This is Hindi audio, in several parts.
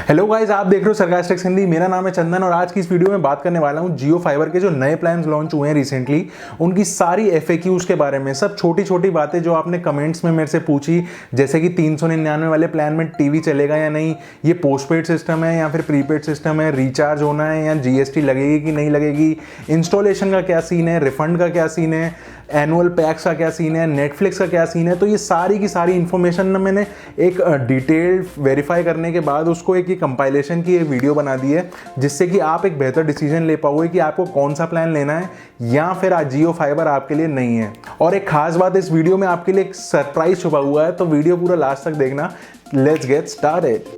हेलो गाइस, आप देख रहे हो सरकास्टिक हिंदी। मेरा नाम है चंदन और आज की इस वीडियो में बात करने वाला हूं जियो फाइबर के जो नए प्लान्स लॉन्च हुए हैं रिसेंटली, उनकी सारी एफएक्यूज के बारे में। सब छोटी छोटी बातें जो आपने कमेंट्स में मेरे से पूछी, जैसे कि 399 वाले प्लान में टीवी चलेगा या नहीं, ये पोस्टपेड सिस्टम है या फिर प्रीपेड सिस्टम है, रिचार्ज होना है या जीएसटी लगेगी कि नहीं लगेगी, इंस्टॉलेशन का क्या सीन है, रिफंड का क्या सीन है, एनुअल पैक्स का क्या सीन है, नेटफ्लिक्स का क्या सीन है। तो ये सारी की सारी इन्फॉर्मेशन ना मैंने एक डिटेल्ड वेरीफाई करने के बाद उसको एक कंपाइलेशन की एक वीडियो बना दी है, जिससे कि आप एक बेहतर डिसीजन ले पाओगे कि आपको कौन सा प्लान लेना है या फिर आज जियो फाइबर आपके लिए नहीं है। और एक खास बात, इस वीडियो में आपके लिए एक सरप्राइज छुपा हुआ है, तो वीडियो पूरा लास्ट तक देखना। Let's get started.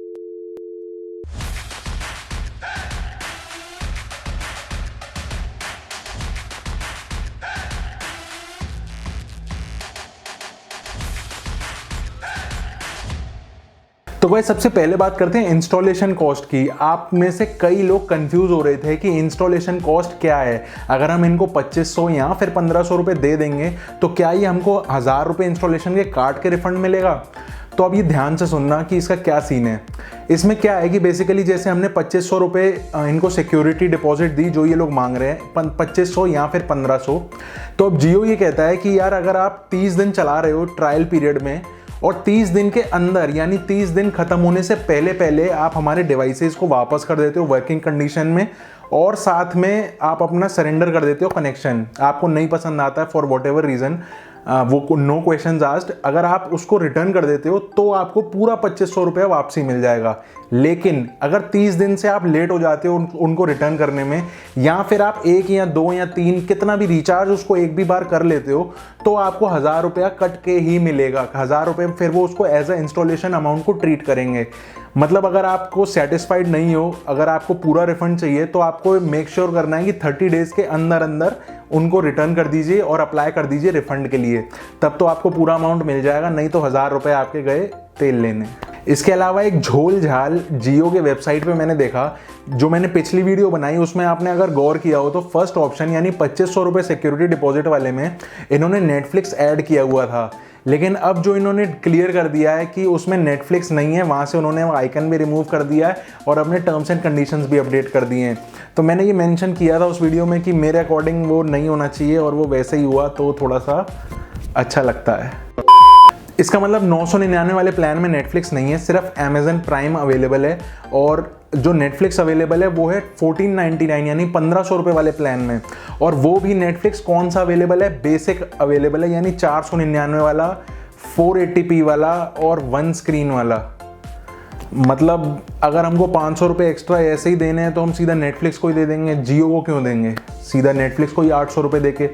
तो भाई सबसे पहले बात करते हैं इंस्टॉलेशन कॉस्ट की। आप में से कई लोग कंफ्यूज हो रहे थे कि इंस्टॉलेशन कॉस्ट क्या है। अगर हम इनको 2500 या फिर 1500 रुपये दे देंगे तो क्या ये हमको 1000 रुपये इंस्टॉलेशन के काट के रिफंड मिलेगा? तो अब ये ध्यान से सुनना कि इसका क्या सीन है। इसमें क्या है कि बेसिकली जैसे हमने 2500 रुपये इनको सिक्योरिटी डिपॉजिट दी, जो ये लोग मांग रहे हैं 2500 या फिर 1500। तो अब जियो ये कहता है कि यार अगर आप 30 दिन चला रहे हो ट्रायल पीरियड में और 30 दिन के अंदर यानी 30 दिन खत्म होने से पहले पहले आप हमारे डिवाइसेस को वापस कर देते हो वर्किंग कंडीशन में, और साथ में आप अपना सरेंडर कर देते हो कनेक्शन, आपको नहीं पसंद आता है फॉर वॉट एवर रीज़न, वो नो क्वेश्चंस आस्क्ड, अगर आप उसको रिटर्न कर देते हो तो आपको पूरा 2500 रुपये वापसी मिल जाएगा। लेकिन अगर 30 दिन से आप लेट हो जाते हो उनको रिटर्न करने में, या फिर आप 1 या 2 या 3 कितना भी रिचार्ज उसको एक भी बार कर लेते हो, तो आपको 1000 रुपया कट के ही मिलेगा। 1000 रुपये फिर वो उसको एज अ इंस्टॉलेशन अमाउंट को ट्रीट करेंगे। मतलब अगर आपको सेटिस्फाइड नहीं हो, अगर आपको पूरा रिफंड चाहिए, तो आपको मेक श्योर करना है कि 30 डेज के अंदर अंदर उनको रिटर्न कर दीजिए और अप्लाई कर दीजिए रिफंड के लिए, तब तो आपको पूरा अमाउंट मिल जाएगा। नहीं तो 1000 रुपये आपके गए तेल लेने। इसके अलावा एक झोल झाल जियो के वेबसाइट पे मैंने देखा, जो मैंने पिछली वीडियो बनाई उसमें आपने अगर गौर किया हो तो फर्स्ट ऑप्शन यानी 2500 रुपये सिक्योरिटी डिपॉजिट वाले में इन्होंने नेटफ्लिक्स ऐड किया हुआ था। लेकिन अब जो इन्होंने क्लियर कर दिया है कि उसमें नेटफ्लिक्स नहीं है, वहाँ से उन्होंने वो आइकन भी रिमूव कर दिया है और अपने टर्म्स एंड कंडीशंस भी अपडेट कर दिए हैं। तो मैंने ये मेंशन किया था उस वीडियो में कि मेरे अकॉर्डिंग वो नहीं होना चाहिए, और वो वैसे ही हुआ, तो थोड़ा सा अच्छा लगता है। इसका मतलब 999 वाले प्लान में नेटफ्लिक्स नहीं है, सिर्फ अमेजन प्राइम अवेलेबल है, और जो नेटफ्लिक्स अवेलेबल है वो है 1499 यानी 1500 रुपये वाले प्लान में। और वो भी नेटफ्लिक्स कौन सा अवेलेबल है? बेसिक अवेलेबल है, यानी 499 वाला, 480p वाला और 1 स्क्रीन वाला। मतलब अगर हमको 500 रुपये एक्स्ट्रा ऐसे ही देने हैं तो हम सीधा नेटफ्लिक्स को ही दे देंगे, जियो को क्यों देंगे? सीधा नेटफ्लिक्स को ही 800 रुपये दे के।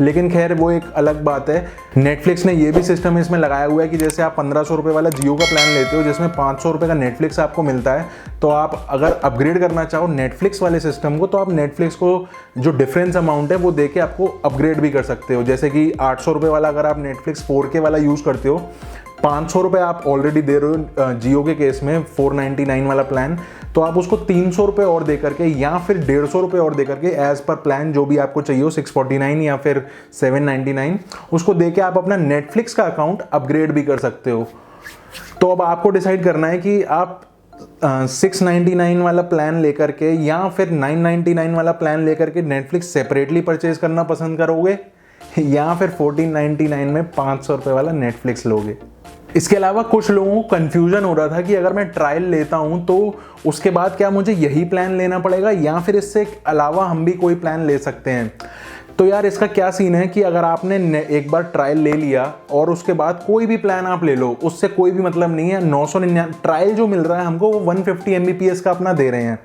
लेकिन खैर वो एक अलग बात है। नेटफ्लिक्स ने ये भी सिस्टम इसमें लगाया हुआ है कि जैसे आप 1500 रुपये वाला जियो का प्लान लेते हो जिसमें 500 रुपये का नेटफ्लिक्स आपको मिलता है, तो आप अगर अपग्रेड करना चाहो नेटफ्लिक्स वाले सिस्टम को, तो आप नेटफ्लिक्स को जो डिफरेंस अमाउंट है वो दे के आपको अपग्रेड भी कर सकते हो। जैसे कि 800 रुपये वाला अगर आप नेटफ्लिक्स 4K वाला यूज़ करते हो, 500 रुपये आप ऑलरेडी दे रहे हो जियो के केस में 499 वाला प्लान, तो आप उसको 300 रुपये और दे करके या फिर 150 रुपये और दे करके एज पर प्लान जो भी आपको चाहिए हो, 649 या फिर 799, उसको दे के आप अपना नेटफ्लिक्स का अकाउंट अपग्रेड भी कर सकते हो। तो अब आपको डिसाइड करना है कि आप 699 वाला प्लान लेकर के या फिर 999 वाला प्लान लेकर के नेटफ्लिक्स सेपरेटली परचेज करना पसंद करोगे, या फिर 1499 में 500 रुपये वाला नेटफ्लिक्स लोगे। इसके अलावा कुछ लोगों को कन्फ्यूजन हो रहा था कि अगर मैं ट्रायल लेता हूं तो उसके बाद क्या मुझे यही प्लान लेना पड़ेगा या फिर इससे अलावा हम भी कोई प्लान ले सकते हैं। तो यार इसका क्या सीन है कि अगर आपने एक बार ट्रायल ले लिया और उसके बाद कोई भी प्लान आप ले लो, उससे कोई भी मतलब नहीं है। 999 ट्रायल जो मिल रहा है हमको वो 150 Mbps का अपना दे रहे हैं,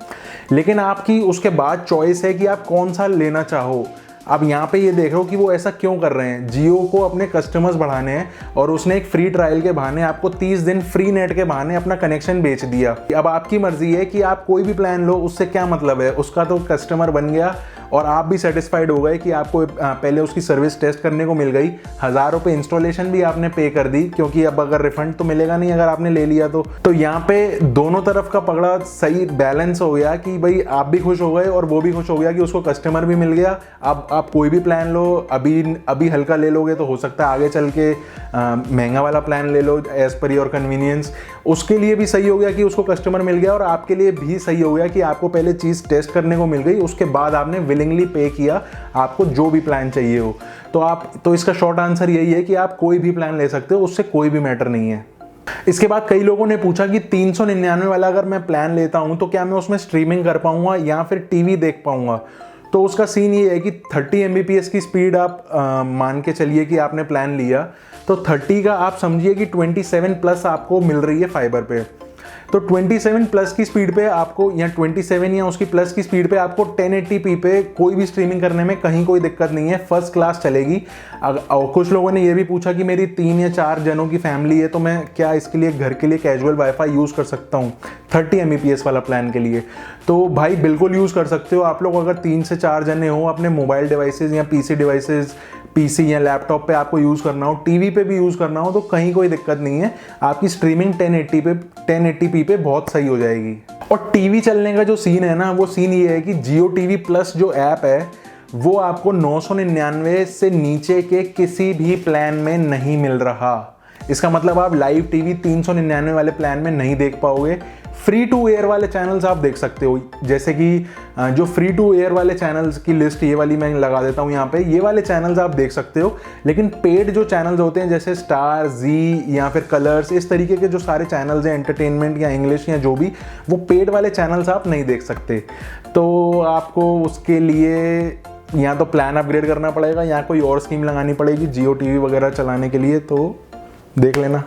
लेकिन आपकी उसके बाद चॉइस है कि आप कौन सा लेना चाहो। अब यहाँ पे ये देख रहे हो कि वो ऐसा क्यों कर रहे हैं। जियो को अपने कस्टमर्स बढ़ाने हैं और उसने एक फ्री ट्रायल के बहाने आपको 30 दिन फ्री नेट के बहाने अपना कनेक्शन बेच दिया। अब आपकी मर्जी है कि आप कोई भी प्लान लो, उससे क्या मतलब है, उसका तो कस्टमर बन गया और आप भी सेटिस्फाइड हो गए कि आपको पहले उसकी सर्विस टेस्ट करने को मिल गई, 1000 रुपये इंस्टॉलेशन भी आपने पे कर दी, क्योंकि अब अगर रिफंड तो मिलेगा नहीं अगर आपने ले लिया तो यहाँ पे दोनों तरफ का पकड़ा सही बैलेंस हो गया कि भाई आप भी खुश हो गए और वो भी खुश हो गया कि उसको कस्टमर भी मिल गया। अब आप कोई भी प्लान लो, अभी हल्का ले लोगे तो हो सकता है आगे चल के महंगा वाला प्लान ले लो एज पर योर कन्वीनियंस। उसके लिए भी सही हो गया कि उसको कस्टमर मिल गया और आपके लिए भी सही हो गया कि आपको पहले चीज़ टेस्ट करने को मिल गई, उसके बाद आपने विलिंगली पे किया आपको जो भी प्लान चाहिए हो। तो इसका शॉर्ट आंसर यही है कि आप कोई भी प्लान ले सकते हो, उससे कोई भी मैटर नहीं है। इसके बाद कई लोगों ने पूछा कि 399 वाला अगर मैं प्लान लेता हूं तो क्या मैं उसमें स्ट्रीमिंग कर पाऊंगा या फिर टीवी देख पाऊंगा। तो उसका सीन ये है कि 30 Mbps की स्पीड आप मान के चलिए कि आपने प्लान लिया, तो 30 का आप समझिए कि 27 प्लस आपको मिल रही है फाइबर पे। तो 27 प्लस की स्पीड पे आपको, या 27 या उसकी प्लस की स्पीड पे आपको 1080p पे कोई भी स्ट्रीमिंग करने में कहीं कोई दिक्कत नहीं है, फर्स्ट क्लास चलेगी। और कुछ लोगों ने ये भी पूछा कि मेरी 3 या 4 जनों की फैमिली है तो मैं क्या इसके लिए घर के लिए कैजुअल वाईफाई यूज़ कर सकता हूँ 30 Mbps वाला प्लान के लिए। तो भाई बिल्कुल यूज़ कर सकते हो आप लोग। अगर 3 से 4 जने हो, अपने मोबाइल डिवाइसेज या पीसी या लैपटॉप पे आपको यूज़ करना हो, टीवी पे भी यूज़ करना हो, तो कहीं कोई दिक्कत नहीं है। आपकी स्ट्रीमिंग 1080p पे बहुत सही हो जाएगी। और टीवी चलने का जो सीन है ना, वो सीन ये है कि जियो टीवी प्लस जो ऐप है वो आपको 999 से नीचे के किसी भी प्लान में नहीं मिल रहा। इसका मतलब आप लाइव टीवी 399 वाले प्लान में नहीं देख पाओगे। फ्री टू एयर वाले चैनल्स आप देख सकते हो, जैसे कि जो फ्री टू एयर वाले चैनल्स की लिस्ट ये वाली मैं लगा देता हूँ यहाँ पे, ये वाले चैनल्स आप देख सकते हो। लेकिन पेड जो चैनल्स होते हैं जैसे स्टार, जी या फिर कलर्स, इस तरीके के जो सारे चैनल्स हैं एंटरटेनमेंट या इंग्लिश या जो भी, वो पेड वाले चैनल्स आप नहीं देख सकते। तो आपको उसके लिए या तो प्लान अपग्रेड करना पड़ेगा या कोई और स्कीम लगानी पड़ेगी जियो टीवी वगैरह चलाने के लिए, तो देख लेना।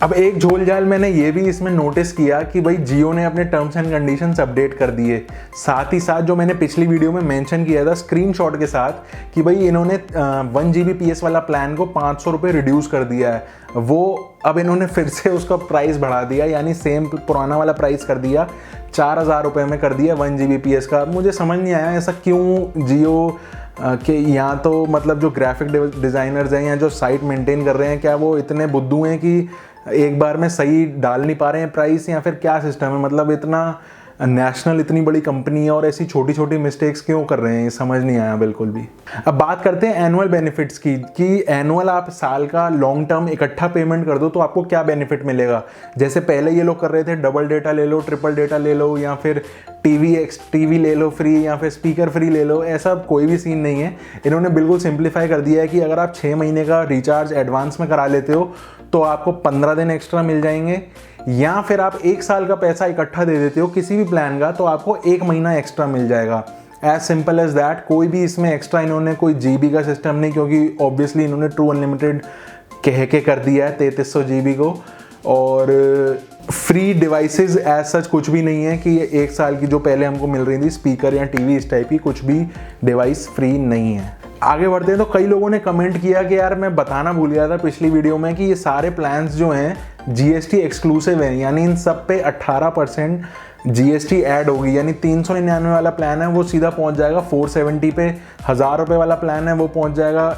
अब एक झोल झाल मैंने ये भी इसमें नोटिस किया कि भाई जियो ने अपने टर्म्स एंड कंडीशंस अपडेट कर दिए। साथ ही साथ जो मैंने पिछली वीडियो में मेंशन किया था स्क्रीनशॉट के साथ कि भाई इन्होंने 1 Gbps वाला प्लान को 500 रुपये रिड्यूस कर दिया है, वो अब इन्होंने फिर से उसका प्राइस बढ़ा दिया, यानी सेम पुराना वाला प्राइस कर दिया, 4000 रुपये में कर दिया 1 Gbps का। मुझे समझ नहीं आया ऐसा क्यों जियो कि या तो मतलब जो ग्राफिक डिज़ाइनर्स हैं या जो साइट मेंटेन कर रहे हैं, क्या वो इतने बुद्धू हैं कि एक बार में सही डाल नहीं पा रहे हैं प्राइस, या फिर क्या सिस्टम है। मतलब इतना नेशनल इतनी बड़ी कंपनी है और ऐसी छोटी छोटी मिस्टेक्स क्यों कर रहे हैं, ये समझ नहीं आया बिल्कुल भी। अब बात करते हैं एनुअल बेनिफिट्स की, कि एनुअल आप साल का लॉन्ग टर्म इकट्ठा पेमेंट कर दो तो आपको क्या बेनिफिट मिलेगा। जैसे पहले ये लोग कर रहे थे डबल डेटा ले लो, ट्रिपल डेटा ले लो, या फिर टीवी ले लो फ्री, या फिर स्पीकर फ्री ले लो, ऐसा कोई भी सीन नहीं है। इन्होंने बिल्कुल सिंप्लीफाई कर दिया है कि अगर आप 6 महीने का रिचार्ज एडवांस में करा लेते हो तो आपको 15 दिन एक्स्ट्रा मिल जाएंगे, या फिर आप 1 साल का पैसा इकट्ठा दे देते हो किसी भी प्लान का तो आपको 1 महीना एक्स्ट्रा मिल जाएगा। As simple as that. कोई भी इसमें एक्स्ट्रा इन्होंने कोई GB का सिस्टम नहीं, क्योंकि ऑब्वियसली इन्होंने ट्रू अनलिमिटेड कह के कर दिया है 3300 GB को। और फ्री डिवाइसेस एज सच कुछ भी नहीं है कि ये 1 साल की जो पहले हमको मिल रही थी स्पीकर या टीवी, इस टाइप की कुछ भी डिवाइस फ्री नहीं है। आगे बढ़ते हैं तो कई लोगों ने कमेंट किया कि यार मैं बताना भूल गया था पिछली वीडियो में कि ये सारे प्लान्स जो हैं GST एक्सक्लूसिव हैं, यानी इन सब पे 18% GST ऐड होगी। यानी 399 वाला प्लान है वो सीधा पहुंच जाएगा 470 पे, 1000 रुपये वाला प्लान है वो पहुंच जाएगा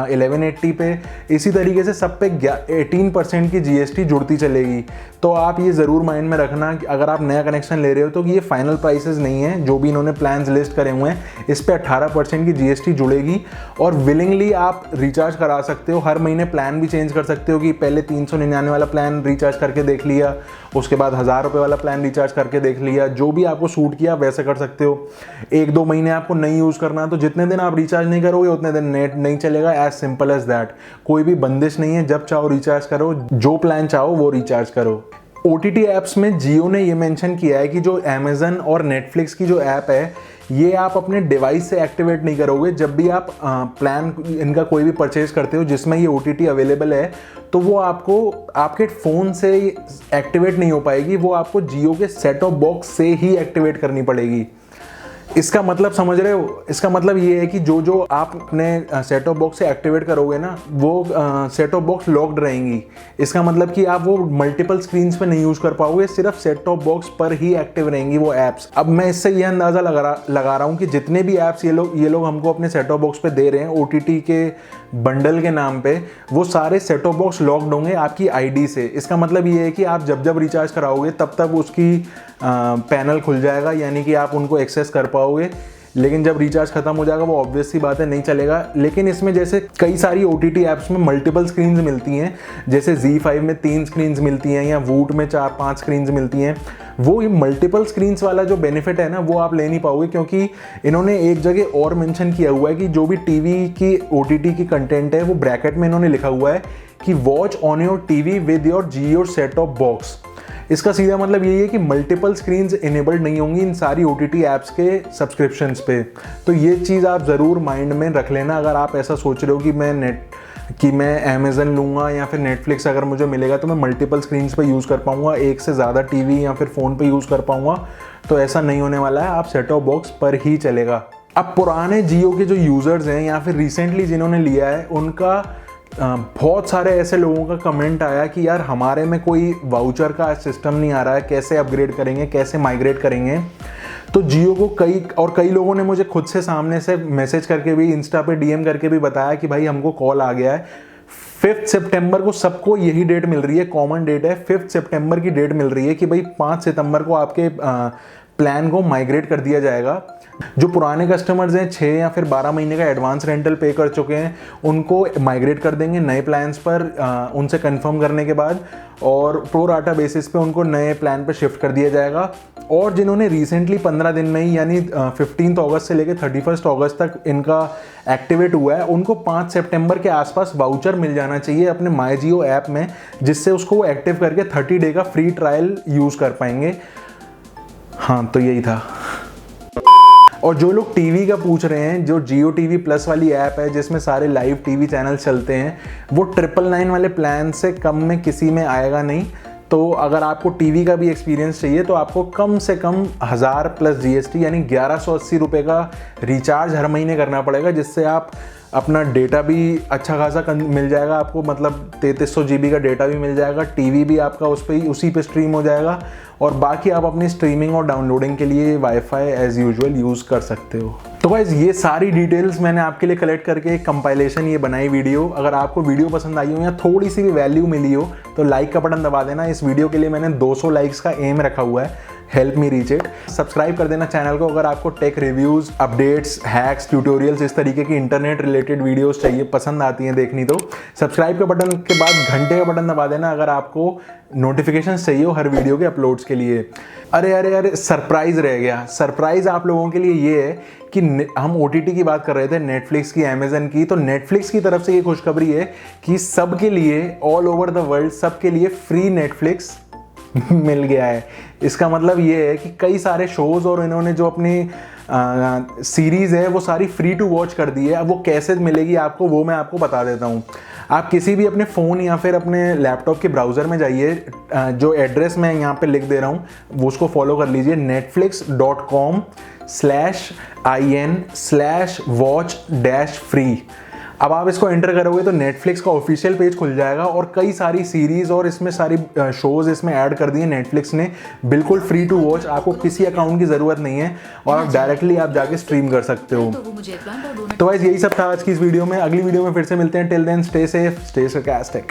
1180 पे। इसी तरीके से सब पे 18% की GST जुड़ती चलेगी। तो आप ये ज़रूर माइंड में रखना कि अगर आप नया कनेक्शन ले रहे हो तो ये फाइनल प्राइसेस नहीं है, जो भी इन्होंने प्लान्स लिस्ट करे हुए हैं इस पे 18% की GST जुड़ेगी। और विलिंगली आप रिचार्ज करा सकते हो, हर महीने प्लान भी चेंज कर सकते हो कि पहले 399 वाला प्लान रिचार्ज करके देख लिया, उसके बाद 1000 रुपये वाला प्लान रिचार्ज करके देख लिया, जो भी आपको सूट किया वैसे कर सकते हो। 1-2 महीने आपको नहीं यूज़ करना तो जितने दिन आप रिचार्ज नहीं करोगे उतने दिन नेट नहीं चलेगा। As simple as that. कोई भी बंदिश नहीं है, जब चाहो रिचार्ज करो, जो प्लान चाहो वो रिचार्ज करो। OTT ऐप्स में जियो ने ये मेंशन किया है कि जो अमेजन और नेटफ्लिक्स की जो ऐप है ये आप अपने डिवाइस से एक्टिवेट नहीं करोगे। जब भी आप प्लान इनका कोई भी परचेज करते हो जिसमें ये OTT अवेलेबल है तो वो आपको आपके फ़ोन से एक्टिवेट नहीं हो पाएगी, वो आपको जियो के सेट ऑफ बॉक्स से ही एक्टिवेट करनी पड़ेगी। इसका मतलब समझ रहे हो, इसका मतलब ये है कि जो आप अपने सेट टॉप बॉक्स से एक्टिवेट करोगे ना, वो सेट टॉप बॉक्स लॉक्ड रहेंगी। इसका मतलब कि आप वो मल्टीपल स्क्रीन्स पे नहीं यूज कर पाओगे, सिर्फ सेट टॉप बॉक्स पर ही एक्टिव रहेंगी वो ऐप्स। अब मैं इससे ये अंदाजा लगा रहा हूँ कि जितने भी ऐप्स ये लोग हमको अपने सेट टॉप बॉक्स पे दे रहे हैं OTT के बंडल के नाम पे, वो सारे सेट टॉप बॉक्स लॉक्ड होंगे आपकी ID से। इसका मतलब ये है कि आप जब रिचार्ज कराओगे तब उसकी पैनल खुल जाएगा, यानी कि आप उनको एक्सेस कर पाओगे। लेकिन जब रिचार्ज खत्म हो जाएगा वो ऑब्वियस सी बात है नहीं चलेगा। लेकिन इसमें जैसे कई सारी OTT ऐप्स में मल्टीपल स्क्रीन्स मिलती हैं, जैसे Z5 में 3 स्क्रीन्स मिलती हैं या वूट में 4-5 स्क्रीन्स मिलती हैं, वो ये मल्टीपल स्क्रीन्स वाला जो बेनिफिट है ना वो आप ले नहीं पाओगे, क्योंकि इन्होंने एक जगह और मेंशन किया हुआ है कि जो भी टीवी की OTT की कंटेंट है वो ब्रैकेट में इन्होंने लिखा हुआ है कि watch on your TV with your Jio set top box. इसका सीधा मतलब यही है कि मल्टीपल स्क्रीन्स इनेबल्ड नहीं होंगी इन सारी OTT ऐप्स के सब्सक्रिप्शंस पे। तो ये चीज़ आप ज़रूर माइंड में रख लेना अगर आप ऐसा सोच रहे हो कि मैं अमेज़न लूँगा या फिर नेटफ्लिक्स अगर मुझे मिलेगा तो मैं मल्टीपल स्क्रीन्स पे यूज़ कर पाऊँगा, एक से ज़्यादा टीवी या फिर फ़ोन पे यूज़ कर पाऊँगा। तो ऐसा नहीं होने वाला है, आप सेट टॉप बॉक्स पर ही चलेगा। अब पुराने जियो के जो यूज़र्स हैं या फिर रिसेंटली जिन्होंने लिया है, उनका बहुत सारे ऐसे लोगों का कमेंट आया कि यार हमारे में कोई वाउचर का सिस्टम नहीं आ रहा है, कैसे अपग्रेड करेंगे, कैसे माइग्रेट करेंगे। तो जियो को कई लोगों ने मुझे खुद से सामने से मैसेज करके भी, इंस्टा पे DM करके भी बताया कि भाई हमको कॉल आ गया है 5 सितंबर को। सबको यही डेट मिल रही है, कॉमन डेट है 5 सितंबर की डेट मिल रही है कि भाई 5 सितंबर को आपके प्लान को माइग्रेट कर दिया जाएगा। जो पुराने कस्टमर्स हैं 6 या फिर 12 महीने का एडवांस रेंटल पे कर चुके हैं, उनको माइग्रेट कर देंगे नए प्लान्स पर उनसे कंफर्म करने के बाद, और प्रो राटा बेसिस पे उनको नए प्लान पे शिफ्ट कर दिया जाएगा। और जिन्होंने रिसेंटली 15 दिन में ही यानी 15 अगस्त से लेकर 31 अगस्त तक इनका एक्टिवेट हुआ है, उनको 5 सितंबर के आसपास वाउचर मिल जाना चाहिए अपने माई जियो ऐप में, जिससे उसको वो एक्टिव करके 30 डे का फ्री ट्रायल यूज़ कर पाएंगे। हाँ, तो यही था। और जो लोग टीवी का पूछ रहे हैं, जो जियो टीवी प्लस वाली ऐप है जिसमें सारे लाइव टीवी चैनल चलते हैं, वो 999 वाले प्लान से कम में किसी में आएगा नहीं। तो अगर आपको टीवी का भी एक्सपीरियंस चाहिए तो आपको कम से कम 1000 प्लस GST यानी 1180 रुपये का रिचार्ज हर महीने करना पड़ेगा, जिससे आप अपना डेटा भी अच्छा खासा मिल जाएगा आपको, मतलब 3300 GB का डेटा भी मिल जाएगा, टीवी भी आपका उसी पे स्ट्रीम हो जाएगा, और बाकी आप अपनी स्ट्रीमिंग और डाउनलोडिंग के लिए वाईफाई एज यूजुअल यूज़ कर सकते हो। तो गाइस ये सारी डिटेल्स मैंने आपके लिए कलेक्ट करके एक कंपाइलेशन ये बनाई वीडियो। अगर आपको वीडियो पसंद आई हो या थोड़ी सी भी वैल्यू मिली हो तो लाइक का बटन दबा देना। इस वीडियो के लिए मैंने 200 लाइक्स का एम रखा हुआ है, help me reach it. Subscribe कर देना चैनल को अगर आपको tech reviews, updates, hacks, tutorials, इस तरीके की इंटरनेट रिलेटेड वीडियोस चाहिए, पसंद आती हैं देखनी, तो सब्सक्राइब के बटन के बाद घंटे का बटन दबा देना अगर आपको नोटिफिकेशन चाहिए हो हर वीडियो के अपलोड्स के लिए। अरे सरप्राइज रह गया। सरप्राइज आप लोगों के लिए ये है कि हम OTT की बात कर रहे थे, नेटफ्लिक्स की, अमेजन की, तो नेटफ्लिक्स की तरफ से ये खुशखबरी है कि सबके लिए, ऑल ओवर द वर्ल्ड, सबके लिए फ्री नेटफ्लिक्स मिल गया है। इसका मतलब ये है कि कई सारे शोज और इन्होंने जो अपनी सीरीज है वो सारी फ्री टू वॉच कर दी है। अब वो कैसे मिलेगी आपको, वो मैं आपको बता देता हूँ। आप किसी भी अपने फ़ोन या फिर अपने लैपटॉप के ब्राउज़र में जाइए, जो एड्रेस मैं यहाँ पे लिख दे रहा हूँ वो उसको फॉलो कर लीजिए, netflix.com/in/watch-free। अब आप इसको एंटर करोगे तो नेटफ्लिक्स का ऑफिशियल पेज खुल जाएगा, और कई सारी सीरीज़ और इसमें सारी शोज़ इसमें ऐड कर दिए नेटफ्लिक्स ने, बिल्कुल फ्री टू वॉच। आपको किसी अकाउंट की ज़रूरत नहीं है और आप डायरेक्टली आप जाके स्ट्रीम कर सकते हो। तो गाइस यही सब था आज की इस वीडियो में। अगली वीडियो में फिर से मिलते हैं। Till then stay safe, stay sarcastic।